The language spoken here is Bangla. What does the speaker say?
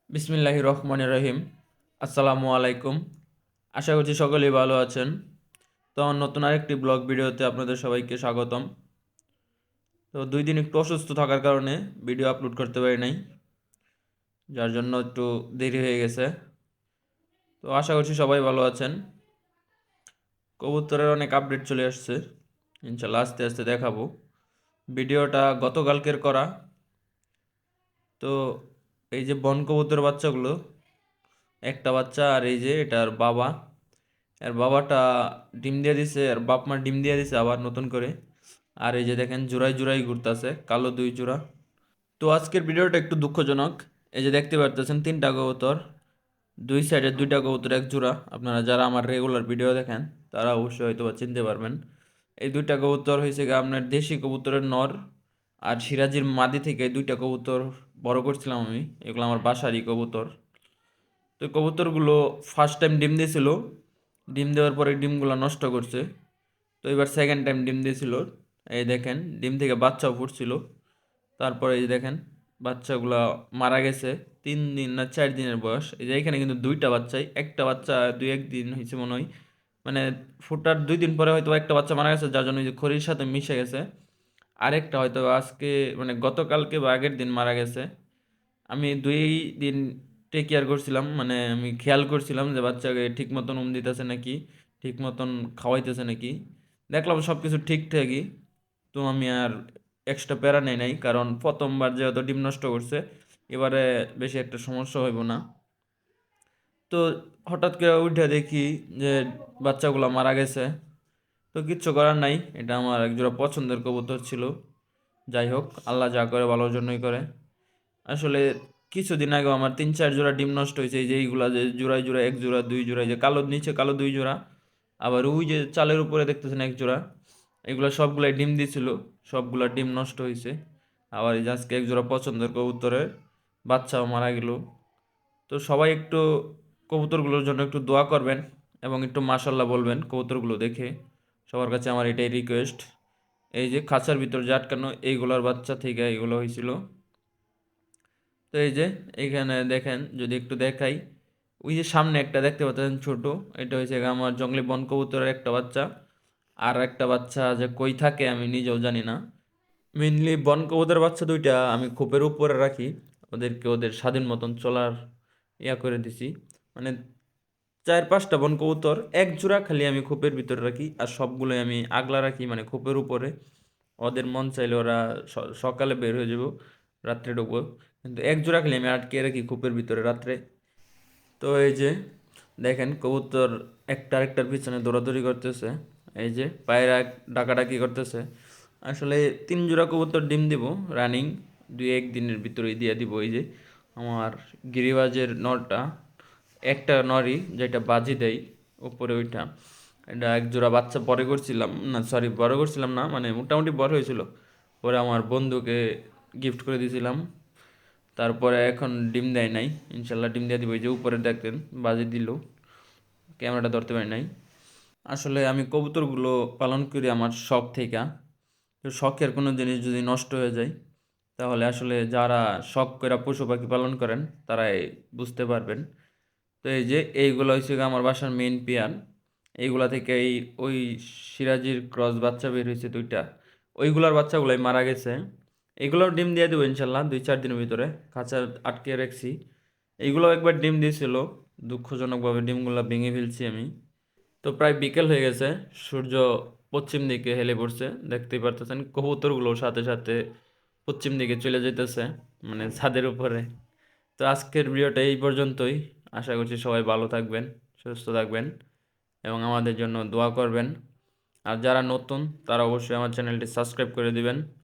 বিসমিল্লাহির রহমানির রহিম। আসসালামু আলাইকুম। আশা করছি সকলেই ভালো আছেন। তো আমার নতুন আরেকটি ব্লগ ভিডিওতে আপনাদের সবাইকে স্বাগতম। তো 2 দিন একটু অসুস্থ থাকার কারণে ভিডিও আপলোড করতে পারি নাই, যার জন্য একটু দেরি হয়ে গেছে। তো আশা করছি সবাই ভালো আছেন। কবুতরের অনেক আপডেট চলে আসছে, ইনশাল্লাহ আস্তে আস্তে দেখাবো। ভিডিওটা গতকালকের করা। তো এই যে বন কবুতর বাচ্চাগুলো, একটা বাচ্চা আর এই যে এটার বাবা, আর বাবাটা ডিম দিয়ে দিছে আর বাপ মা ডিম দিয়ে দিছে আবার নতুন করে। আর এই যে দেখেন জোড়ায় জোড়ায় ঘুরতেছে কালো 2 জোড়া। তো আজকের ভিডিওটা একটু দুঃখজনক। এই যে দেখতে পারতেছেন 3টা কবুতর, 2 সাইডে 2টা কবুতর এক জোড়া। আপনারা যারা আমার রেগুলার ভিডিও দেখেন তারা অবশ্যই হয়তো বা চিনতে পারবেন। এই 2টা কবুতর হয়েছে গিয়ে আপনার দেশি কবুতরের নর। আর সিরাজির মাদি থেকে এই 2টা কবুতর বড় করছিলাম আমি, এগুলো আমার বাসারই কবুতর। তো এই কবুতরগুলো ফার্স্ট টাইম ডিম দিয়েছিল, ডিম দেওয়ার পরে ডিমগুলো নষ্ট করছে। তো এবার সেকেন্ড টাইম ডিম দিয়েছিল। এই দেখেন ডিম থেকে বাচ্চাও ফুটছিল। তারপরে এই যে দেখেন বাচ্চাগুলা মারা গেছে। 3 দিন না 4 দিনের বয়স। এই যে এখানে কিন্তু 2টা বাচ্চাই, একটা বাচ্চা 2-1 দিন হয়েছে মনে হয়। মানে ফোটার 2 দিন পরে হয়তো একটা বাচ্চা মারা গেছে, যার জন্য এই যে খড়ির সাথে মিশে গেছে। আরেকটা হয়তো আজকে মানে গতকালকে বা আগের দিন মারা গেছে। আমি 2 দিন টেক কেয়ার করছিলাম, মানে আমি খেয়াল করছিলাম যে বাচ্চাকে ঠিক মতন দিতেছে নাকি, ঠিক মতন খাওয়াইতেছে নাকি। দেখলাম সব কিছু ঠিকঠাকই। তো আমি আর এক্সট্রা প্যারা নেই নাই, কারণ প্রথমবার যেহেতু ডিম নষ্ট করছে, এবারে বেশি একটা সমস্যা হইব না। তো হঠাৎ করে উঠে দেখি যে বাচ্চাগুলো মারা গেছে। তো কিচ্ছু করার নাই, এটা আমার একজোড়া পছন্দের কবুতর ছিল। যাই হোক, আল্লাহ যা করে ভালোর জন্যই করে। আসলে কিছুদিন আগেও আমার 3-4 জোড়া ডিম নষ্ট হয়েছে। এই যে এইগুলা যে জোড়ায় জোড়ায়, 1 জোড়া 2 জোড়া, এই যে কালো নিচে কালো 2 জোড়া, আবার ওই যে চালের উপরে দেখতেছেন 1 জোড়া, এগুলা সবগুলাই ডিম দিছিল, সবগুলা ডিম নষ্ট হয়েছে। আবার এই যে আজকে 1 জোড়া পছন্দের কবুতরের বাচ্চাও মারা গেল। তো সবাই একটু কবুতরগুলোর জন্য একটু দোয়া করবেন এবং একটু মাশাল্লাহ বলবেন কবুতরগুলো দেখে। সবার কাছে আমার এটাই রিকোয়েস্ট। এই যে খাঁচার ভিতর যে আটকানো এইগুলার বাচ্চা থেকে এগুলো হয়েছিল। তো এই যে এইখানে দেখেন, যদি একটু দেখাই, ওই যে সামনে একটা দেখতে পাচ্ছেন ছোট, এটা হয়েছে আমার জঙ্গলি বন কবুতরের একটা বাচ্চা। আর একটা বাচ্চা যে কই থাকে আমি নিজেও জানি না। মেনলি বন কবুতরের বাচ্চা 2টা আমি খোপের উপরে রাখি, ওদেরকে ওদের স্বাধীন মতন চলার করে দিছি। মানে 4-5টা বন কবুতর 1 জোড়া খালি আমি খোপের ভিতরে রাখি, আর সবগুলোই আমি আগলা রাখি মানে খোপের উপরে। ওদের মন চাইলে ওরা সকালে বের হয়ে যাব, রাত্রে ঢুকবো। কিন্তু 1 জোড়া খালি আমি আটকে রাখি খোপের ভিতরে রাত্রে। তো এই যে দেখেন কবুতর একটা আরেকটার পিছনে দৌড়াদৌড়ি করতেছে, এই যে পায়রা ডাকাডাকি করতেছে। আসলে 3 জোড়া কবুতর ডিম দিব রানিং, 2-1 দিনের ভিতরেই দিয়ে দিব। এই যে আমার গিরিবাজের নরটা, একটা নরই যেটা বাজি দেয় উপরে ওইটা, এটা 1 জোড়া বাচ্চা পরে করছিলাম না, সরি বড় করছিলাম না, মানে মোটামুটি বড় হয়েছিল। পরে আমার বন্ধুকে গিফট করে দিয়েছিলাম। তারপরে এখন ডিম দেয় নাই, ইনশাল্লাহ ডিম দিয়ে দিব। এই যে উপরে দেখতেন বাজি দিল, ক্যামেরাটা ধরতে পারি নাই। আসলে আমি কবুতরগুলো পালন করি আমার শখ থেকে। তো শখের কোনো জিনিস যদি নষ্ট হয়ে যায়, তাহলে আসলে যারা শখ করে পশু পাখি পালন করেন তারাই বুঝতে পারবেন। তো এই যে এইগুলো হচ্ছে গিয়ে আমার বাসার মেইন পেয়ার। এইগুলা থেকে এই ওই সিরাজির ক্রস বাচ্চা বের হয়েছে 2টা, ওইগুলার বাচ্চাগুলাই মারা গেছে। এগুলোও ডিম দিয়ে দেবো ইনশাল্লাহ 2-4 দিনের ভিতরে, খাঁচা আটকে রাখছি। এইগুলো একবার ডিম দিয়েছিল, দুঃখজনকভাবে ডিমগুলো ভেঙে ফেলছি আমি। তো প্রায় বিকেল হয়ে গেছে, সূর্য পশ্চিম দিকে হেলে পড়ছে, দেখতেই পারতেছেন কবুতরগুলো সাথে সাথে পশ্চিম দিকে চলে যেতেছে, মানে ছাদের উপরে। তো আজকের ভিডিওটা এই পর্যন্তই। আশা করছি সবাই ভালো থাকবেন, সুস্থ থাকবেন এবং আমাদের জন্য দোয়া করবেন। আর যারা নতুন তারা অবশ্যই আমার চ্যানেলটি সাবস্ক্রাইব করে দিবেন।